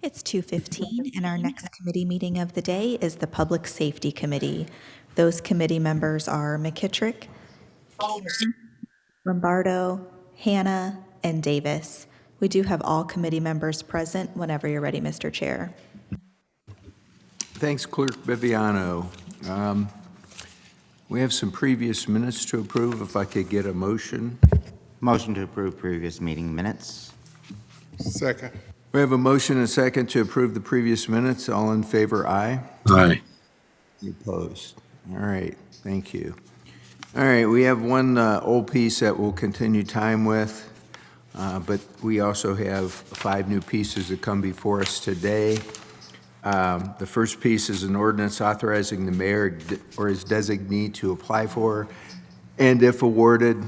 It's 2:15, and our next committee meeting of the day is the Public Safety Committee. Those committee members are McKittrick, Cameron, Lombardo, Hannah, and Davis. We do have all committee members present whenever you're ready, Mr. Chair. Thanks, Clerk Viviano. We have some previous minutes to approve. If I could get a motion. Motion to approve previous meeting minutes. Second. We have a motion and a second to approve the previous minutes. All in favor, aye. Aye. Any opposed? All right, thank you. All right, we have one old piece that we'll continue time with, but we also have 5 new pieces that come before us today. The first piece is an ordinance authorizing the mayor or his designee to apply for, and if awarded,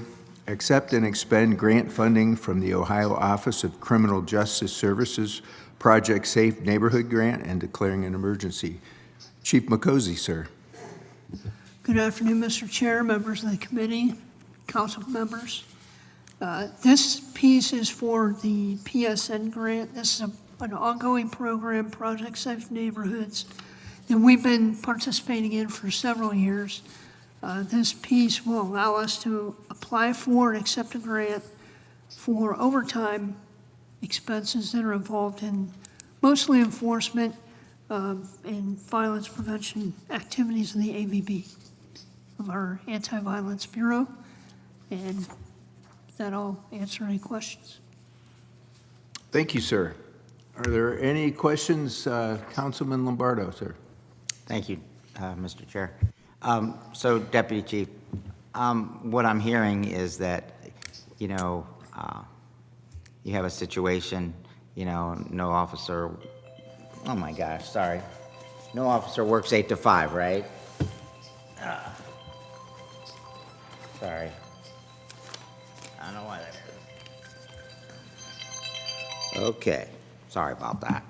accept and expend grant funding from the Ohio Office of Criminal Justice Services Project Safe Neighborhood Grant and declaring an emergency. Chief McCosey, sir. Good afternoon, Mr. Chair, members of the committee, council members. This piece is for the PSN grant. This is an ongoing program, Project Safe Neighborhoods, that we've been participating in for several years. This piece will allow us to apply for and accept a grant for overtime expenses that are involved in mostly enforcement and violence prevention activities in the AVB of our Anti-Violence Bureau. And that'll answer any questions. Thank you, sir. Are there any questions, Councilman Lombardo, sir? Thank you, Mr. Chair. So, Deputy Chief, what I'm hearing is that, you have a situation, no officer, oh my gosh, sorry. No officer works 8 to 5, right? Sorry. I don't know why that is. Okay, sorry about that.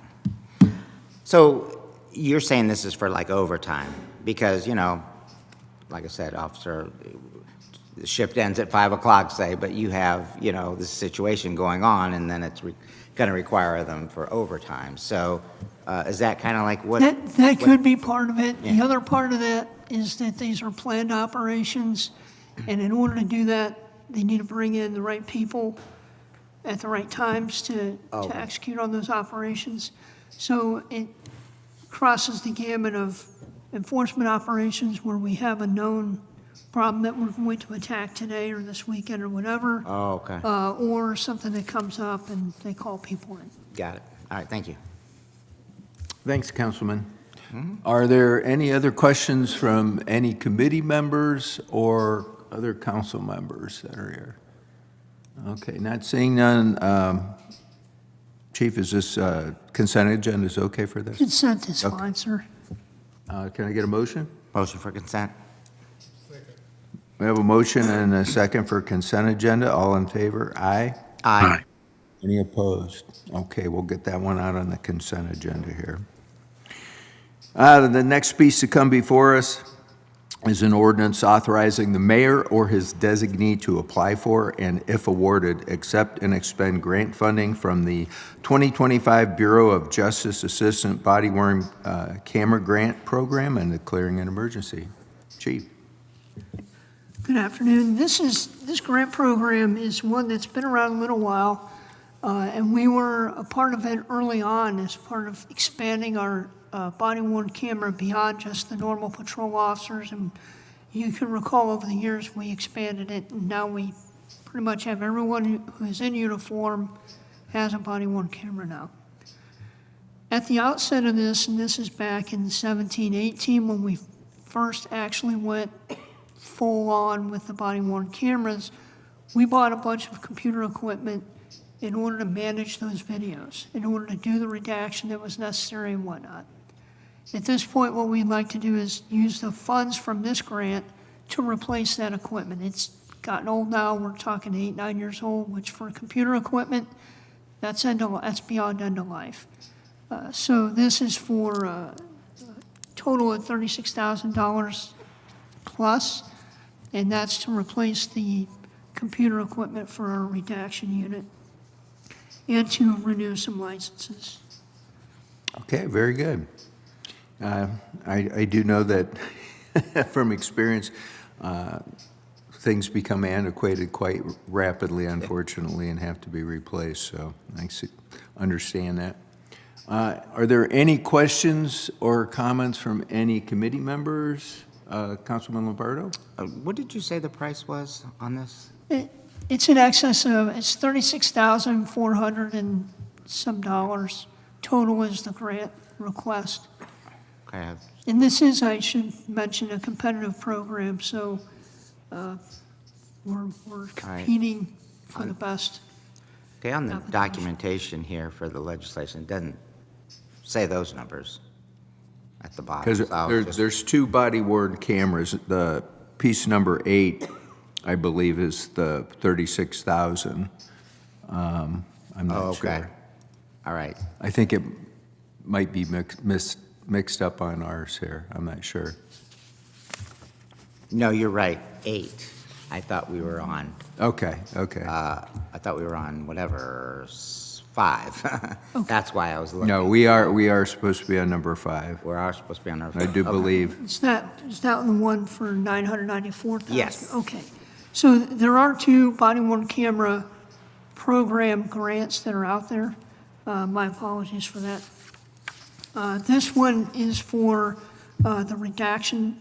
So, you're saying this is for like overtime because, like I said, officer, the shift ends at 5 o'clock, say, but you have, this situation going on, and then it's going to require them for overtime. So is that kind of like what? That could be part of it. Yeah. The other part of that is that these are planned operations, and in order to do that, they need to bring in the right people at the right times to execute on those operations. So it crosses the gamut of enforcement operations where we have a known problem that we're going to attack today or this weekend or whatever. Oh, okay. Or something that comes up and they call people in. Got it. All right, thank you. Thanks, Councilman. Are there any other questions from any committee members or other council members that are here? Okay, not seeing none. Chief, is this consent agenda is okay for this? Consent is Okay. fine, sir. Can I get a motion? Motion for consent. We have a motion and a second for consent agenda. All in favor? Aye. Aye. Any opposed? Okay, we'll get that one out on the consent agenda here. The next piece to come before us is an ordinance authorizing the mayor or his designee to apply for and, if awarded, accept and expend grant funding from the 2025 Bureau of Justice Assistant Body-worn Camera Grant Program and declaring an emergency. Chief. Good afternoon. This grant program is one that's been around a little while, and we were a part of it early on as part of expanding our body-worn camera beyond just the normal patrol officers. And you can recall over the years we expanded it, and now we pretty much have everyone who is in uniform has a body-worn camera now. At the outset of this, and this is back in 17-18 when we first actually went full on with the body-worn cameras, we bought a bunch of computer equipment in order to manage those videos, in order to do the redaction that was necessary and whatnot. At this point, what we'd like to do is use the funds from this grant to replace that equipment. It's gotten old now. We're talking 8, 9 years old, which for computer equipment, that's beyond end of life. So this is for a total of $36,000 plus, and that's to replace the computer equipment for our redaction unit and to renew some licenses. Okay, very good. I do know that from experience, things become antiquated quite rapidly, unfortunately, and have to be replaced, so understand that. Are there any questions or comments from any committee members? Councilman Lombardo? What did you say the price was on this? It's in excess of, it's $36,400 and some dollars. Total is the grant request. Okay, And this is, I should mention, a competitive program, so we're competing for the best. okay, on the Application. documentation here for the legislation, it doesn't say those numbers at the bottom. Because So I was just- there's two body-worn cameras. The piece number 8, I believe, is the 36,000. I'm Oh, not okay. sure. All right. I think it might be mixed up on ours here. I'm not sure. No, you're right, 8. I thought we were on, Okay. I thought we were on whatever, 5. That's why I was looking. No, we are supposed to be on number 5. We are supposed to be on our. I do okay. believe. Is that the one for $994,000? Yes. Okay. So there are 2 body-worn camera program grants that are out there. My apologies for that. This one is for the redaction,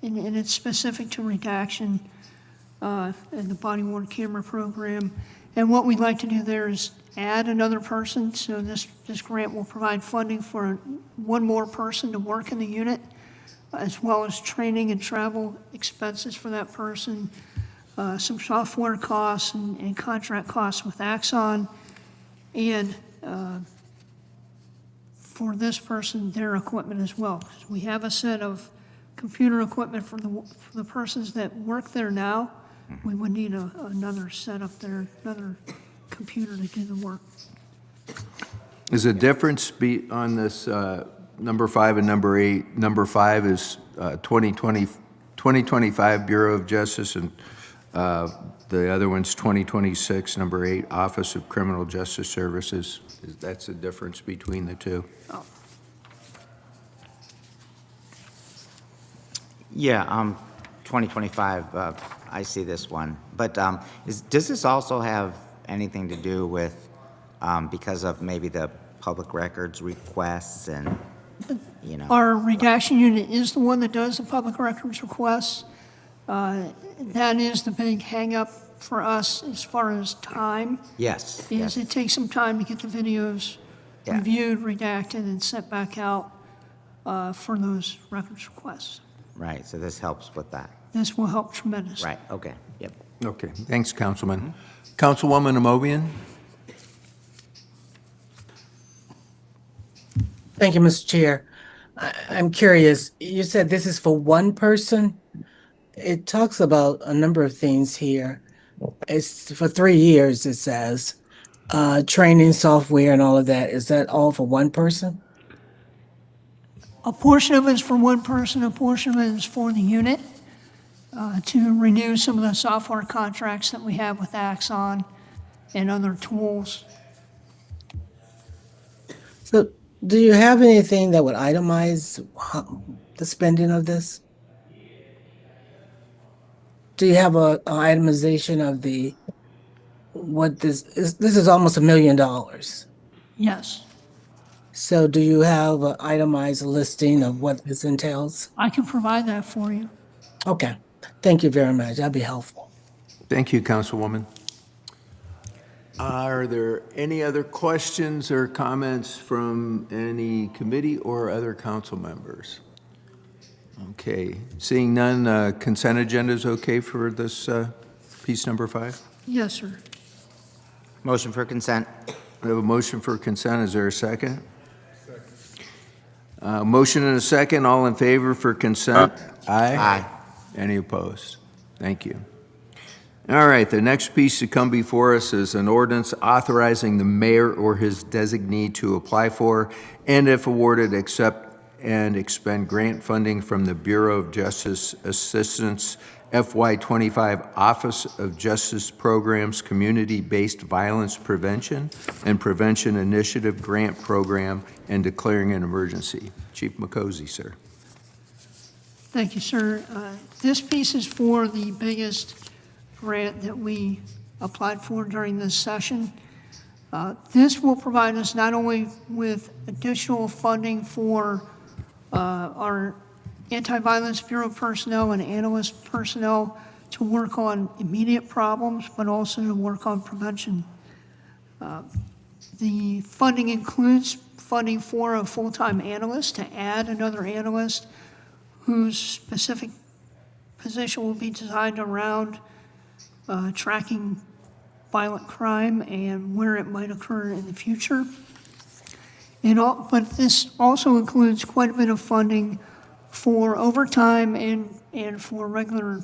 and it's specific to redaction in the body-worn camera program. And what we'd like to do there is add another person. So this grant will provide funding for one more person to work in the unit, as well as training and travel expenses for that person, some software costs and contract costs with Axon, and for this person, their equipment as well. We have a set of computer equipment for the persons that work there now. We would need another setup there, another computer to do the work. Is the difference on this number 5 and number 8? Number 5 is 2025 Bureau of Justice, and the other one's 2026, number 8, Office of Criminal Justice Services. That's the difference between the two. Oh, Yeah, 2025, I see this one. But does this also have anything to do with, because of maybe the public records requests and, you know? Our redaction unit is the one that does the public records requests. That is the big hangup for us as far as time, Yes, is yes. it takes some time to get the videos Yeah. reviewed, redacted, and sent back out for those records requests. Right, so this helps with that. This will help tremendously. Right, okay, yep. Okay, thanks, Councilman. Councilwoman Amobian? Thank you, Mr. Chair. I'm curious, you said this is for one person? It talks about a number of things here. It's for 3 years, it says. Training, software, and all of that. Is that all for one person? A portion of it is for one person, a portion of it is for the unit to renew some of the software contracts that we have with Axon and other tools. So do you have anything that would itemize the spending of this? Do you have a itemization of what this is? This is almost $1 million. Yes, So do you have an itemized listing of what this entails? I can provide that for you. Okay, thank you very much. That'd be helpful. Thank you, Councilwoman. Are there any other questions or comments from any committee or other council members? Okay, seeing none, consent agenda is okay for this piece number 5? Yes, sir. Motion for consent? We have a motion for consent. Is there a second? Motion and a second. All in favor for consent? Aye. Aye. Any opposed? Thank you. All right, the next piece to come before us is an ordinance authorizing the mayor or his designee to apply for, and if awarded, accept and expend grant funding from the Bureau of Justice Assistance FY25 Office of Justice Programs Community-Based Violence Prevention and Prevention Initiative Grant Program and declaring an emergency. Chief McCosy, sir. Thank you, sir. This piece is for the biggest grant that we applied for during this session. This will provide us not only with additional funding for our Anti-Violence Bureau personnel and analyst personnel to work on immediate problems, but also to work on prevention. The funding includes funding for a full-time analyst to add another analyst whose specific position will be designed around tracking violent crime and where it might occur in the future. But this also includes quite a bit of funding for overtime and for regular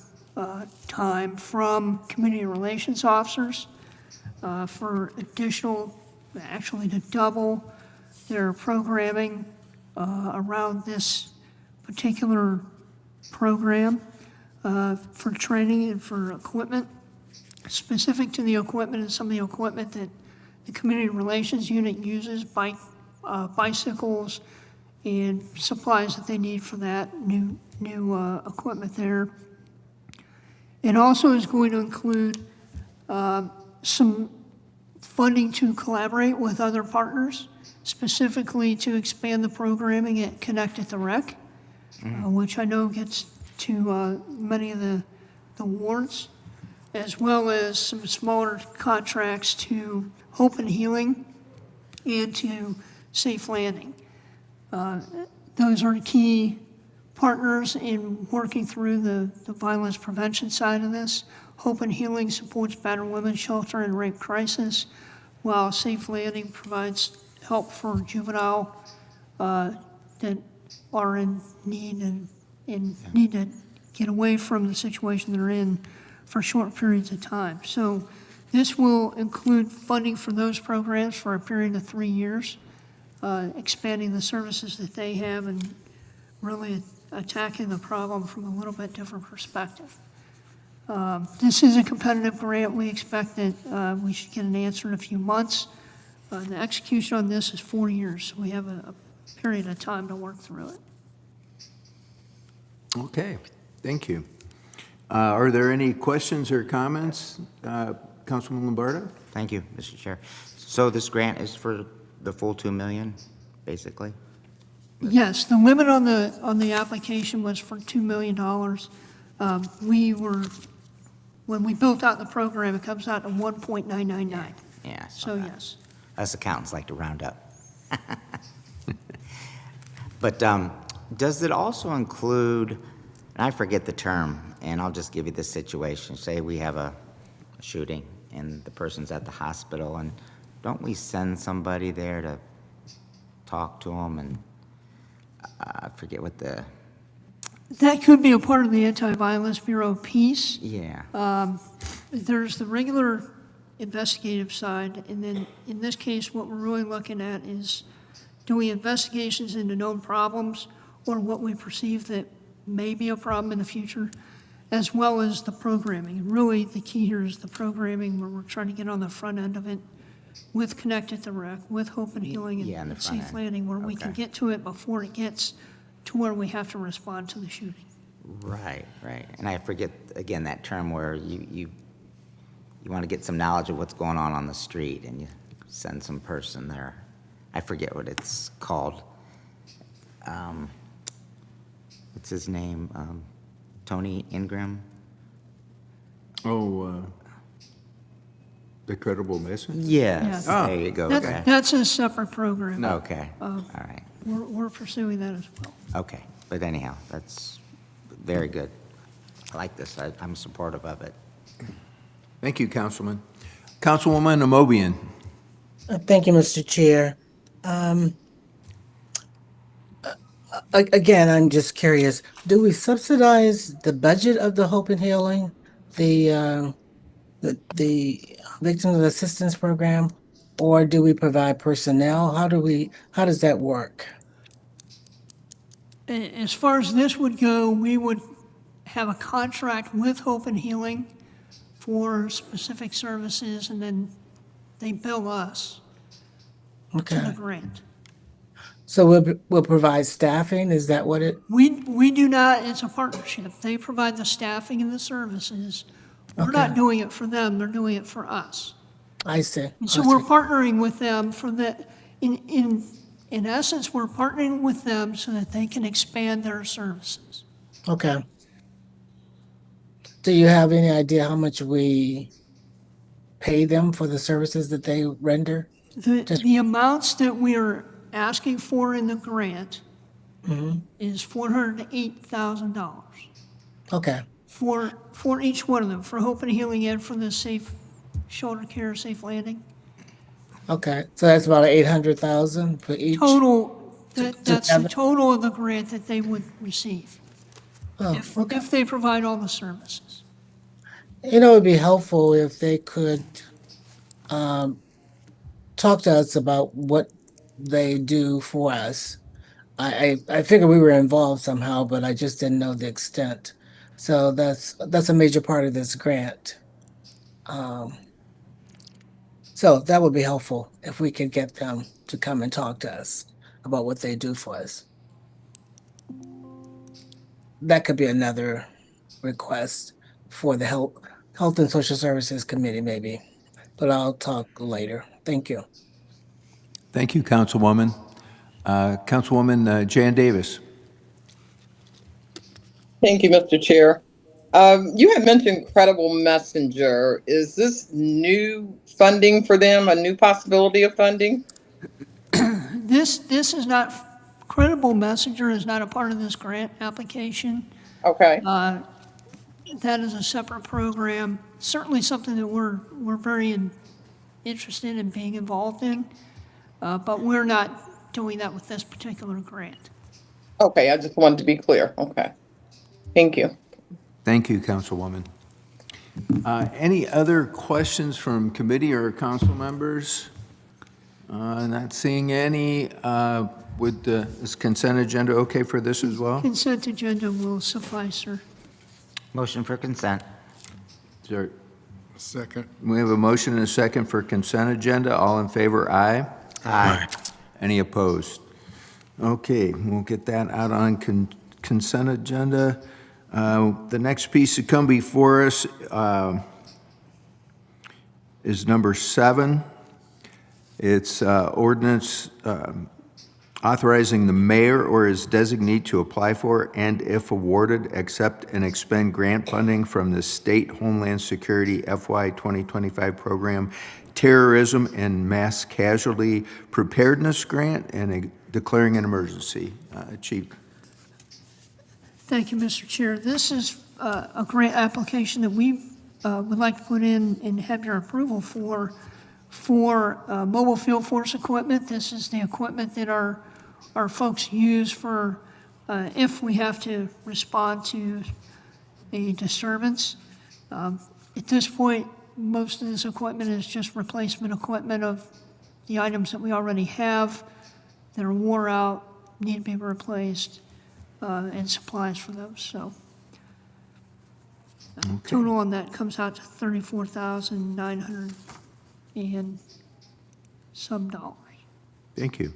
time from community relations officers for additional, actually to double their programming around this particular program for training and for equipment, specific to the equipment and some of the equipment that the community relations unit uses, bicycles and supplies that they need for that new equipment there. It also is going to include some funding to collaborate with other partners, specifically to expand the programming at Connect at the Rec, which I know gets to many of the wards, as well as some smaller contracts to Hope and Healing and to Safe Landing. Those are key partners in working through the violence prevention side of this. Hope and Healing supports battered women's shelter and rape crisis, while Safe Landing provides help for juvenile that are in need and need to get away from the situation they're in for short periods of time. So this will include funding for those programs for a period of 3 years, expanding the services that they have and really attacking the problem from a little bit different perspective. This is a competitive grant. We expect that we should get an answer in a few months. The execution on this is 4 years. So we have a period of time to work through it. Okay, thank you. Are there any questions or comments, Councilman Lombardo? Thank you, Mr. Chair. So this grant is for the full 2 million, basically? Yes, the limit on the application was for $2 million. When we built out the program, it comes out to 1.999. Yeah. So yes. Us accountants like to round up. But does it also include, and I forget the term, and I'll just give you this situation. Say we have a shooting and the person's at the hospital, and don't we send somebody there to talk to them? And I forget what the... That could be a part of the Anti-Violence Bureau piece. Yeah. There's the regular investigative side, and then in this case, what we're really looking at is doing investigations into known problems or what we perceive that may be a problem in the future, as well as the programming. Really, the key here is the programming, where we're trying to get on the front end of it with Connect at the Rec, with Hope and Healing Yeah, on the and front Safe end. Landing, where we can Okay. get to it before it gets to where we have to respond to the shooting. Right, right. And I forget, again, that term where you want to get some knowledge of what's going on the street, and you send some person there. I forget what it's called. What's his name? Tony Ingram? Oh, the credible message? Yes. Yeah. There you go. That's, Okay. that's a separate program. Okay. All right. We're pursuing that as well. Okay. But anyhow, that's very good. I like this. I'm supportive of it. Thank you, Councilman. Councilwoman Amobian. Thank you, Mr. Chair. Again, I'm just curious, do we subsidize the budget of the Hope and Healing, the Victims Assistance Program, or do we provide personnel? How does that work? As far as this would go, we would have a contract with Hope and Healing for specific services, and then they bill us to the Okay. grant. So we'll provide staffing, is that what it? We do not, it's a partnership. They provide the staffing and the services. We're not Okay. doing it for them, they're doing it for us. I see. And so I we're see. partnering with them for the, in essence, we're partnering with them so that they can expand their services. Okay. Do you have any idea how much we pay them for the services that they render? Just- The amounts that we are asking for in the grant is $408,000 Okay. for each one of them, for Hope and Healing and for the Safe Shoulder Care, Safe Landing. Okay. So that's about 800,000 for each? Total, that's the have it- total of the grant that they would receive, Oh, okay. if they provide all the services. You know, it'd be helpful if they could talk to us about what they do for us. I figured we were involved somehow, but I just didn't know the extent. So that's a major part of this grant. So that would be helpful if we could get them to come and talk to us about what they do for us. That could be another request for the Health and Social Services Committee, maybe. But I'll talk later. Thank you. Thank you, Councilwoman. Councilwoman Jan Davis. Thank you, Mr. Chair. You had mentioned Credible Messenger. Is this new funding for them, a new possibility of funding? This is not, Credible Messenger is not a part of this grant application. Okay. That is a separate program, certainly something that we're very interested in being involved in, but we're not doing that with this particular grant. Okay, I just wanted to be clear. Okay. Thank you. Thank you, Councilwoman. Any other questions from committee or council members? Not seeing any. Is consent agenda okay for this as well? Consent agenda will suffice, sir. Motion for consent. Is there- Second. We have a motion and a second for consent agenda. All in favor, aye. Aye. Any opposed? Okay, we'll get that out on consent agenda. The next piece to come before us is number 7. It's ordinance authorizing the mayor or his designee to apply for and, if awarded, accept and expend grant funding from the State Homeland Security FY 2025 program, Terrorism and Mass Casualty Preparedness Grant, and declaring an emergency. Chief. Thank you, Mr. Chair. This is a grant application that we would like to put in and have your approval for mobile field force equipment. This is the equipment that our folks use for if we have to respond to a disturbance. At this point, most of this equipment is just replacement equipment of the items that we already have that are wore out, need to be replaced, and supplies for those. So total on that comes out to $34,900 and some dollars. Thank you.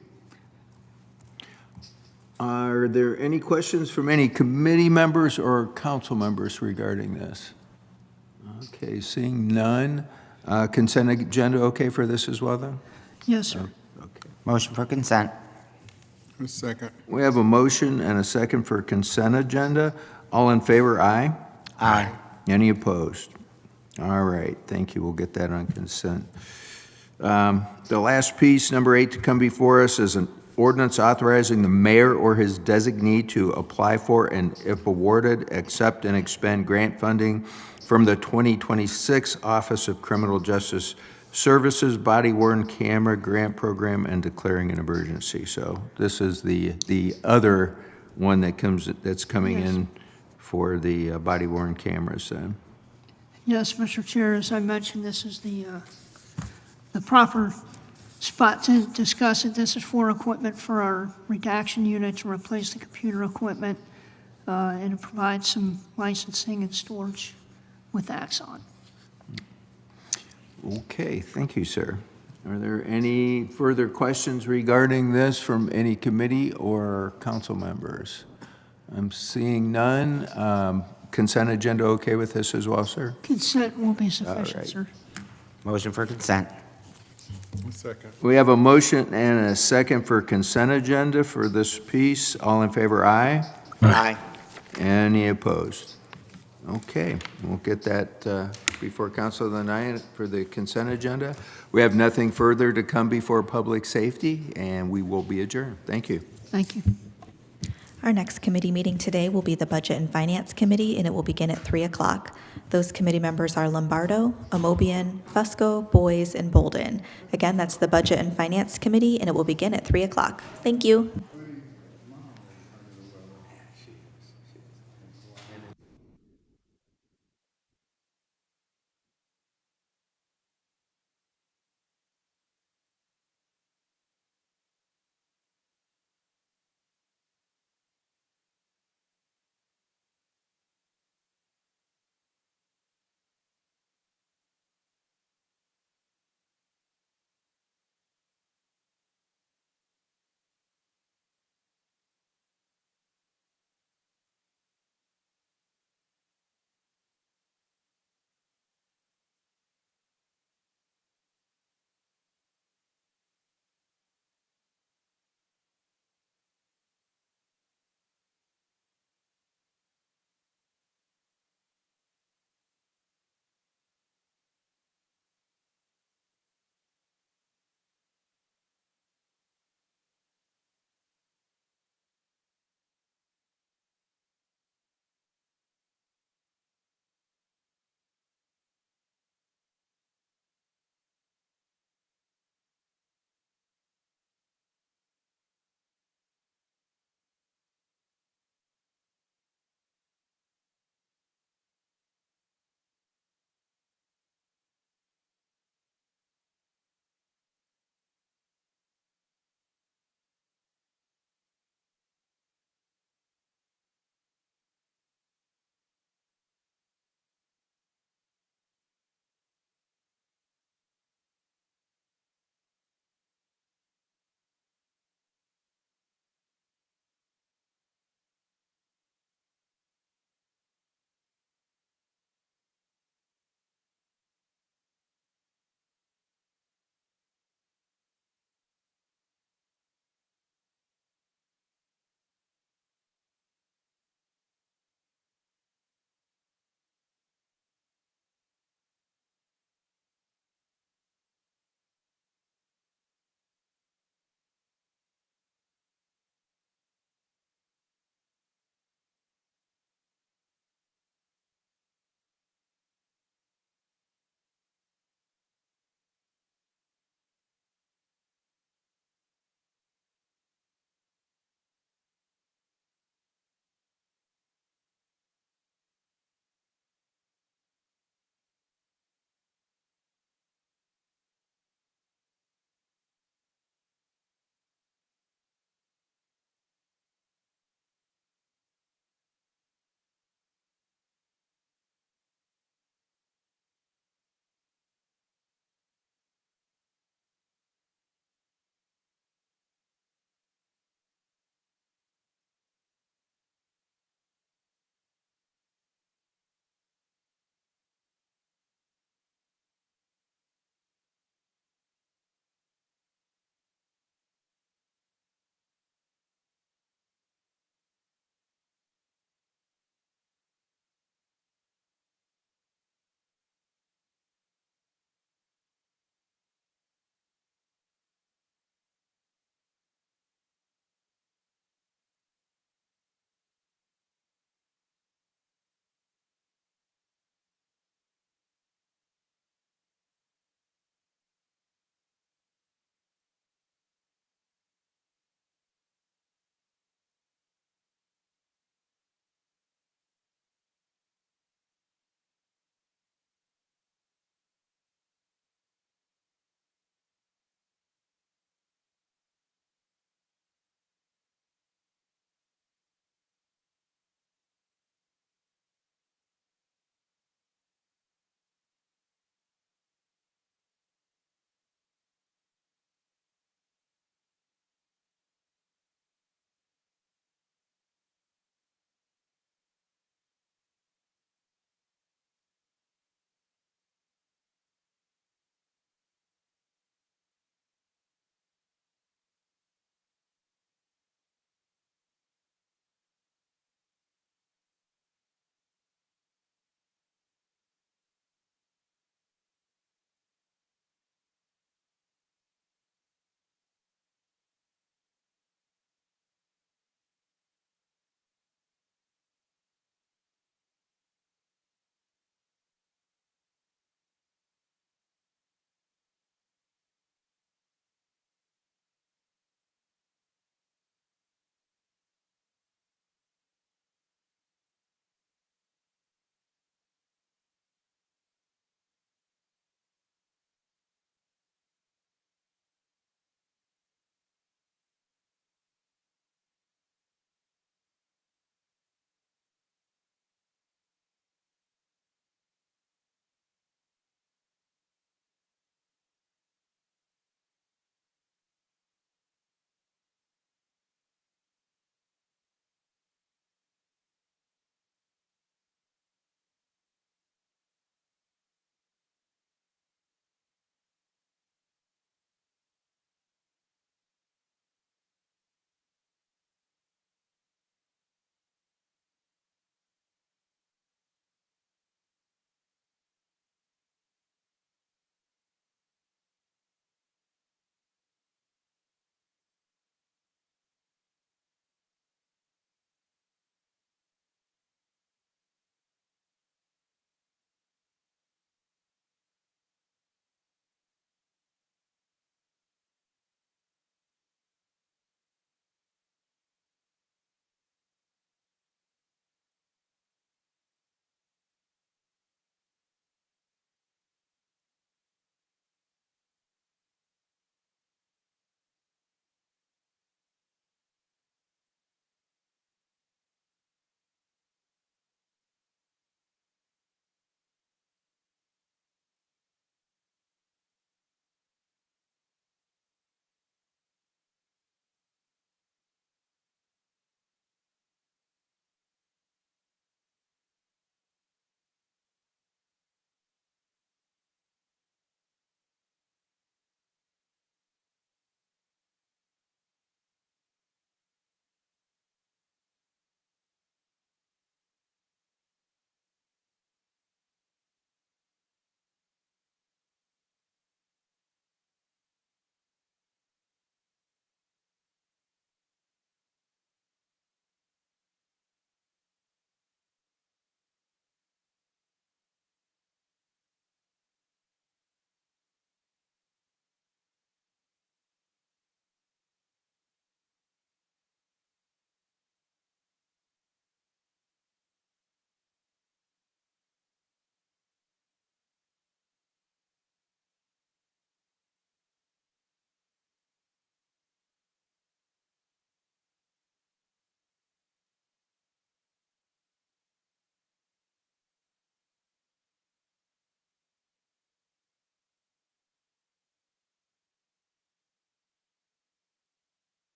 Are there any questions from any committee members or council members regarding this? Okay, seeing none. Consent agenda okay for this as well, then? Yes, sir. Okay. Motion for consent. Second. We have a motion and a second for consent agenda. All in favor, aye. Aye. Any opposed? All right, thank you. We'll get that on consent. The last piece, number 8, to come before us is an ordinance authorizing the mayor or his designee to apply for and, if awarded, accept and expend grant funding from the 2026 Office of Criminal Justice Services Body-Worn Camera Grant Program and declaring an emergency. So this is the other one that's coming Yes. in for the body-worn cameras then. Yes, Mr. Chair, as I mentioned, this is the proper spot to discuss it. This is for equipment for our redaction unit to replace the computer equipment and it provides some licensing and storage with Axon. Okay, thank you, sir. Are there any further questions regarding this from any committee or council members? I'm seeing none. Consent agenda okay with this as well, sir? Consent will be sufficient, right. sir. Motion for consent. Second. We have a motion and a second for consent agenda for this piece. All in favor, aye. Aye. Any opposed? Okay, we'll get that before council tonight for the consent agenda. We have nothing further to come before public safety, and we will be adjourned. Thank you. Thank you. Our next committee meeting today will be the Budget and Finance Committee, and it will begin at 3 o'clock. Those committee members are Lombardo, Amobian, Fusco, Boys, and Bolden. Again, that's the Budget and Finance Committee, and it will begin at 3 o'clock. Thank you.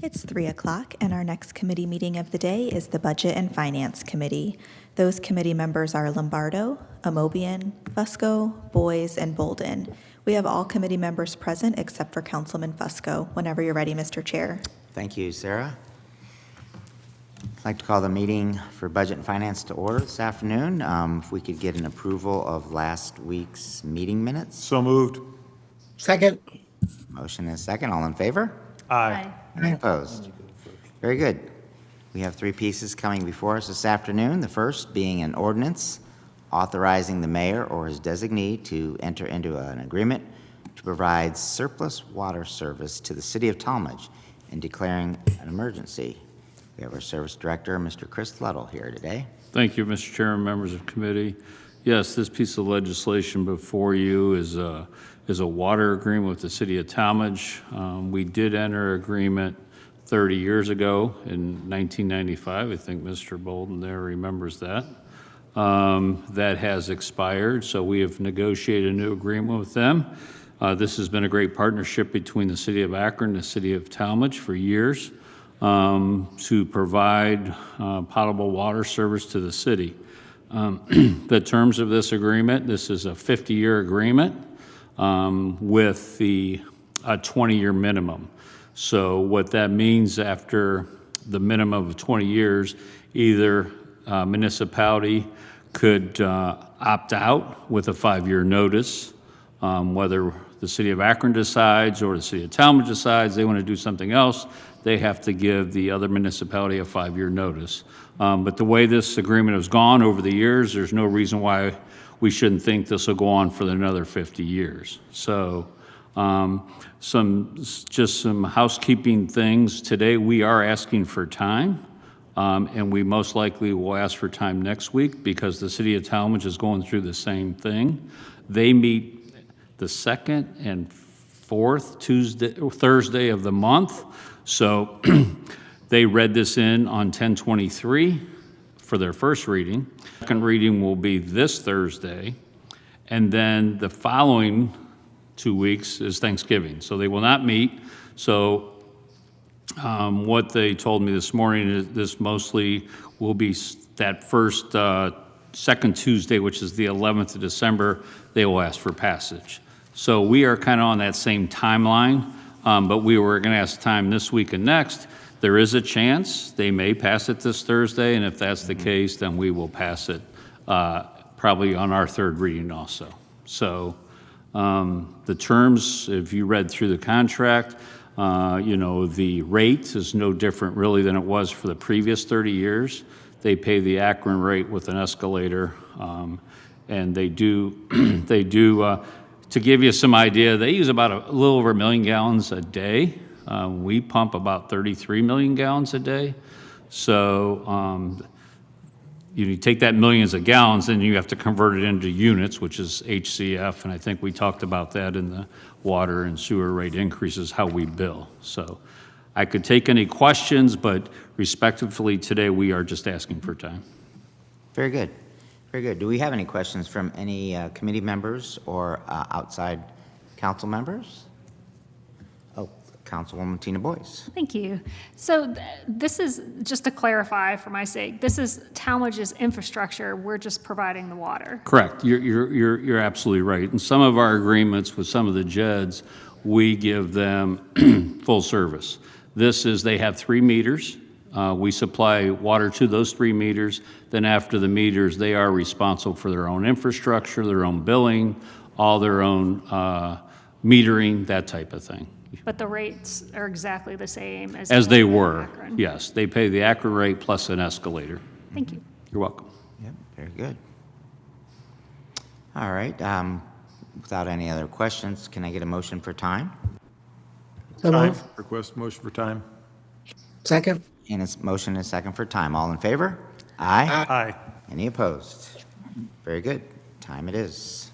It's 3 o'clock, and our next committee meeting of the day is the Budget and Finance Committee. Those committee members are Lombardo, Amobian, Fusco, Boyes, and Bolden. We have all committee members present except for Councilman Fusco. Whenever you're ready, Mr. Chair. Thank you, Sarah. I'd like to call the meeting for Budget and Finance to order this afternoon. If we could get an approval of last week's meeting minutes. So moved. Second. Motion is second. All in favor? Aye. Any opposed? Very good. We have three pieces coming before us this afternoon. The first being an ordinance authorizing the mayor or his designee to enter into an agreement to provide surplus water service to the city of Talmadge and declaring an emergency. We have our service director, Mr. Chris Luddle, here today. Thank you, Mr. Chairman, members of committee. Yes, this piece of legislation before you is a water agreement with the city of Talmadge. We did enter agreement 30 years ago in 1995. I think Mr. Bolden there remembers that. That has expired, so we have negotiated a new agreement with them. This has been a great partnership between the city of Akron and the city of Talmadge for years to provide potable water service to the city. The terms of this agreement, this is a 50-year agreement with a 20-year minimum. So what that means after the minimum of 20 years, either municipality could opt out with a 5-year notice, whether the city of Akron decides or the city of Talmadge decides they want to do something else, they have to give the other municipality a 5-year notice. But the way this agreement has gone over the years, there's no reason why we shouldn't think this will go on for another 50 years. So some housekeeping things. Today we are asking for time. And we most likely will ask for time next week because the city of Talmadge is going through the same thing. They meet the second and fourth Thursday of the month. So they read this in on 10/23 for their first reading. Second reading will be this Thursday. And then the following 2 weeks is Thanksgiving. So they will not meet. So what they told me this morning is this mostly will be that second Tuesday, which is the 11th of December, they will ask for passage. So we are kind of on that same timeline, but we were going to ask time this week and next. There is a chance they may pass it this Thursday, and if that's the case, then we will pass it probably on our third reading also. So the terms, if you read through the contract, the rate is no different really than it was for the previous 30 years. They pay the Akron rate with an escalator, and they do, to give you some idea, they use about a little over 1 million gallons a day. We pump about 33 million gallons a day. So you take that millions of gallons, and you have to convert it into units, which is HCF, and I think we talked about that in the water and sewer rate increases, how we bill. So I could take any questions, but respectively today, we are just asking for time. Very good. Very good. Do we have any questions from any committee members or outside council members? Oh, Councilwoman Tina Boyes. Thank you. So this is, just to clarify for my sake, this is Talmadge's infrastructure. We're just providing the water. Correct. You're absolutely right. In some of our agreements with some of the JEDs, we give them full service. This is, they have 3 meters. We supply water to those 3 meters. Then after the meters, they are responsible for their own infrastructure, their own billing, all their own metering, that type of thing. But the rates are exactly the same As they in were, Akron. yes. They pay the Akron rate plus an escalator. Thank you. You're welcome. Yep, very good. All right, without any other questions, can I get a motion for time? So Time. move. Request motion for time. Second. And it's motion is second for time. All in favor? Aye. Aye. Any opposed? Very good. Time it is.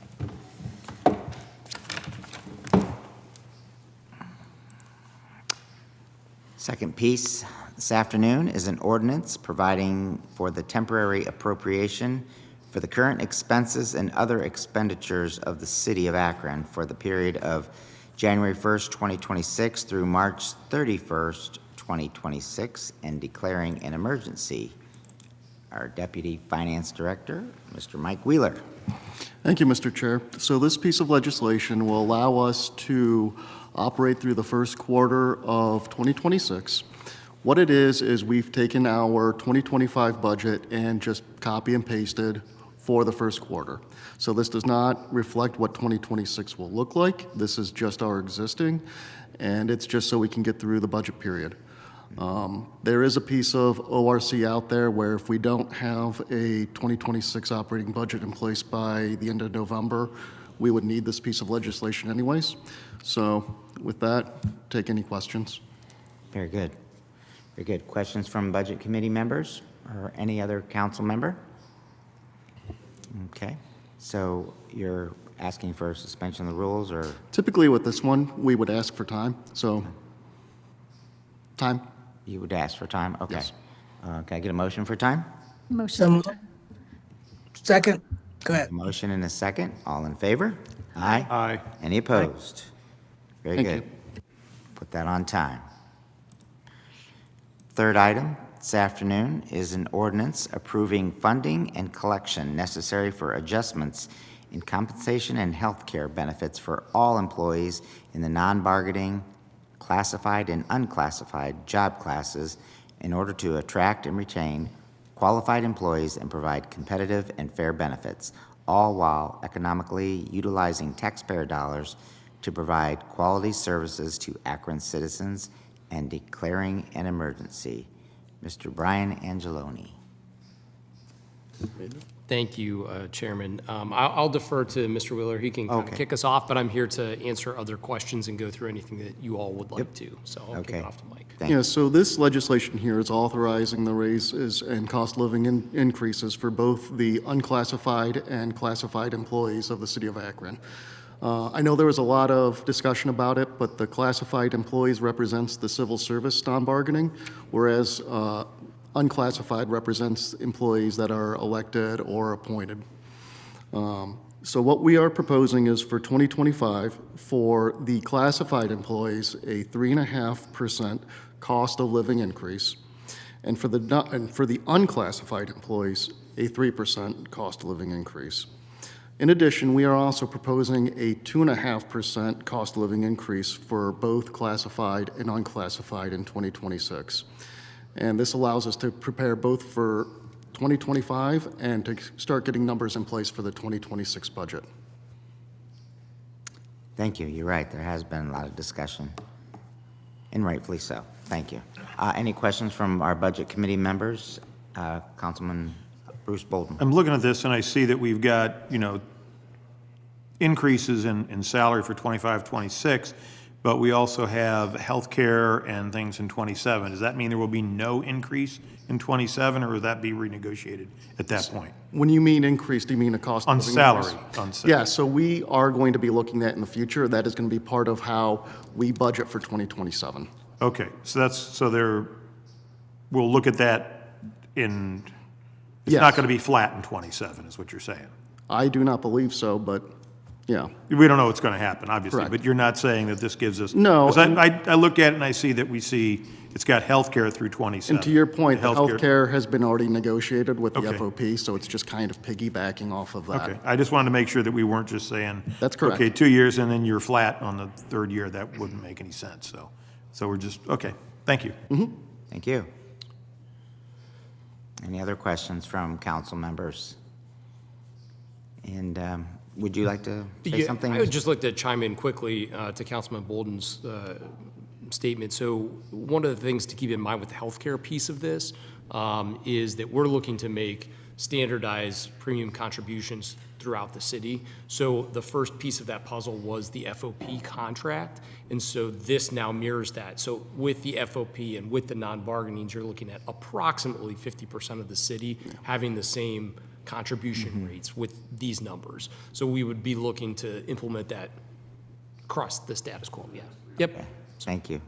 Second piece this afternoon is an ordinance providing for the temporary appropriation for the current expenses and other expenditures of the city of Akron for the period of January 1st, 2026 through March 31st, 2026 and declaring an emergency. Our Deputy Finance Director, Mr. Mike Wheeler. Thank you, Mr. Chair. So this piece of legislation will allow us to operate through the first quarter of 2026. What it is we've taken our 2025 budget and just copy and pasted for the first quarter. So this does not reflect what 2026 will look like. This is just our existing, and it's just so we can get through the budget period. There is a piece of ORC out there where if we don't have a 2026 operating budget in place by the end of November, we would need this piece of legislation anyways. So with that, take any questions. Very good. Very good. Questions from Budget Committee members or any other council member? Okay. So you're asking for suspension of the rules or? Typically with this one, we would ask for time, so time. You would ask for time? Okay. Yes. Can I get a motion for time? Motion. Second, go ahead. A motion and a second. All in favor? Aye. Aye. Any opposed? Very Thank good. you. Put that on time. Third item this afternoon is an ordinance approving funding and collection necessary for adjustments in compensation and health care benefits for all employees in the non-bargaining, classified and unclassified job classes in order to attract and retain qualified employees and provide competitive and fair benefits, all while economically utilizing taxpayer dollars to provide quality services to Akron citizens and declaring an emergency. Mr. Brian Angeloni. Thank you, Chairman. I'll defer to Mr. Wheeler. He can kind of Okay. kick us off, but I'm here to answer other questions and go through anything that you all would like to. So I'll kick Okay. it off to Mike. Thank Yeah, you. so this legislation here is authorizing the raises and cost of living increases for both the unclassified and classified employees of the city of Akron. I know there was a lot of discussion about it, but the classified employees represents the civil service non-bargaining, whereas unclassified represents employees that are elected or appointed. So what we are proposing is for 2025, for the classified employees, a 3.5% cost of living increase, and for the unclassified employees, a 3% cost of living increase. In addition, we are also proposing a 2.5% cost of living increase for both classified and unclassified in 2026. And this allows us to prepare both for 2025 and to start getting numbers in place for the 2026 budget. Thank you. You're right. There has been a lot of discussion, and rightfully so. Thank you. Any questions from our Budget Committee members? Councilman Bruce Bolden. I'm looking at this and I see that we've got, increases in salary for 25, 26, but we also have health care and things in 27. Does that mean there will be no increase in 27, or will that be renegotiated at that point? When you mean increase, do you mean a cost of On living salary, increase? on salary. Yeah, so we are going to be looking at in the future. That is going to be part of how we budget for 2027. Okay, we'll look at that it's not Yes. going to be flat in 27, is what you're saying. I do not believe so, but yeah. We don't know what's going to happen, obviously, Correct. but you're not saying that this gives us. No, 'Cause I look at it and I see that it's got healthcare through 27. And to your point, the healthcare- healthcare has been already negotiated with the Okay. FOP, so it's just kind of piggybacking off of that. Okay, I just wanted to make sure that we weren't just saying. That's correct. Okay, 2 years and then you're flat on the third year. That wouldn't make any sense, so we're just, okay, thank you. Thank you. Any other questions from council members? And would you like to say something? I would just like to chime in quickly to Councilman Bolden's statement. So one of the things to keep in mind with the healthcare piece of this is that we're looking to make standardized premium contributions throughout the city. So the first piece of that puzzle was the FOP contract, and so this now mirrors that. So with the FOP and with the non-bargainings, you're looking at approximately 50% of the city having the same contribution rates with these numbers. So we would be looking to implement that across the status quo, yeah. Yep. Okay, thank you.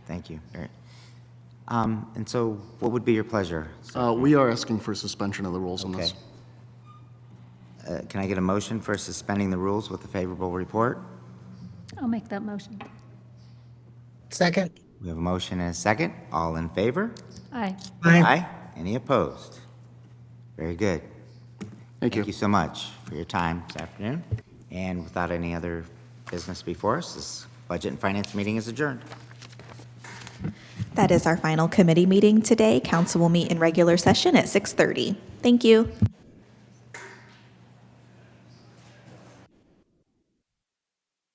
Thank you. All right. And so what would be your pleasure? We are asking for suspension of the rules on Okay. this. Can I get a motion for suspending the rules with a favorable report? I'll make that motion. Second, We have a motion and a second. All in favor? Aye. Aye. Any opposed? Very good. Thank you. Thank you so much for your time this afternoon. And without any other business before us, this Budget and Finance meeting is adjourned. That is our final committee meeting today. Council will meet in regular session at 6:30. Thank you.